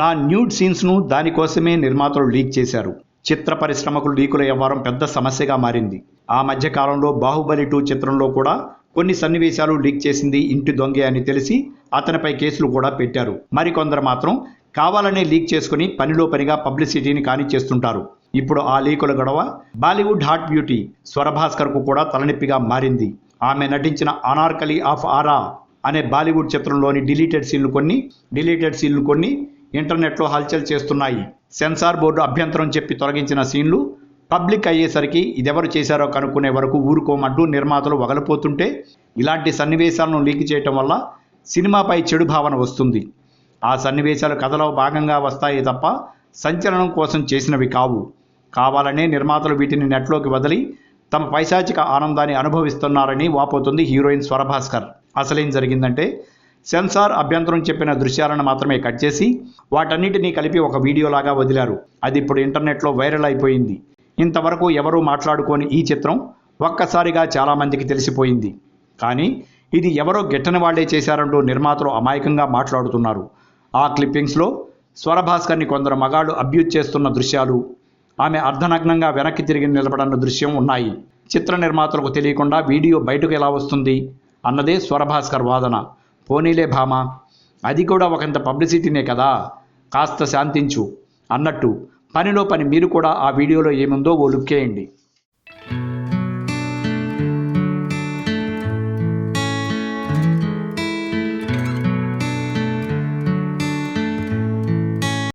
నా న్యూడ్ సీన్స్ను దానికోసమే నిర్మాతలు లీక్ చేశారు. చిత్ర పరిశ్రమకు లీకుల వ్యవహారం పెద్ద సమస్యగా మారింది. ఆ మధ్య కాలంలో బాహుబలి 2 చిత్రంలో కూడా కొన్ని సన్నివేశాలు లీక్ చేసింది ఇంటి దొంగే అని తెలిసి అతనిపై కేసులు కూడా పెట్టారు. మరికొందరు మాత్రం కావాలనే లీక్ చేసుకుని పనిలో పనిగా పబ్లిసిటీని కానిచ్చేస్తుంటారు. ఇప్పుడు ఆ లీకుల గొడవ బాలీవుడ్ హాట్ బ్యూటీ స్వరభాస్కర్కు కూడా తలనొప్పిగా మారింది. ఆమె నటించిన అనార్కలి ఆఫ్ ఆరా అనే బాలీవుడ్ చిత్రంలోని డిలీటెడ్ సీన్లు కొన్ని ఇంటర్నెట్లో హల్చల్ చేస్తున్నాయి. సెన్సార్ బోర్డు అభ్యంతరం చెప్పి తొలగించిన సీన్లు పబ్లిక్ అయ్యేసరికి ఇదెవరు చేశారో కనుక్కునే వరకు ఊరుకోమంటూ నిర్మాతలు వగలిపోతుంటే ఇలాంటి సన్నివేశాలను లీక్ చేయటం వల్ల సినిమాపై చెడు భావన వస్తుంది. ఆ సన్నివేశాలు కథలో భాగంగా వస్తాయి తప్ప సంచలనం కోసం చేసినవి కావు. కావాలనే నిర్మాతలు వీటిని నెట్లోకి వదిలి తమ పైశాచిక ఆనందాన్ని అనుభవిస్తున్నారని వాపోతుంది హీరోయిన్ స్వరభాస్కర్. అసలేం జరిగిందంటే సెన్సార్ అభ్యంతరం చెప్పిన దృశ్యాలను మాత్రమే కట్ చేసి వాటన్నిటినీ కలిపి ఒక వీడియోలాగా వదిలారు. అది ఇప్పుడు ఇంటర్నెట్లో వైరల్ అయిపోయింది. ఇంతవరకు ఎవరూ మాట్లాడుకోని ఈ చిత్రం ఒక్కసారిగా చాలామందికి తెలిసిపోయింది. కానీ ఇది ఎవరో గిట్టని వాళ్లే చేశారంటూ నిర్మాతలు అమాయకంగా మాట్లాడుతున్నారు. ఆ క్లిప్పింగ్స్లో స్వరభాస్కర్ని కొందరు మగాళ్ళు అబ్యూజ్ చేస్తున్న దృశ్యాలు, ఆమె అర్ధనగ్నంగా వెనక్కి తిరిగి నిలబడన్న దృశ్యం ఉన్నాయి. చిత్ర నిర్మాతలకు తెలియకుండా వీడియో బయటకు ఎలా వస్తుంది అన్నదే స్వరభాస్కర్ వాదన. పోనీలే భామ, అది కూడా ఒకంత పబ్లిసిటీనే కదా, కాస్త శాంతించు అన్నట్టు పనిలో పని మీరు కూడా ఆ వీడియోలో ఏముందో ఓ లుక్కేయండి.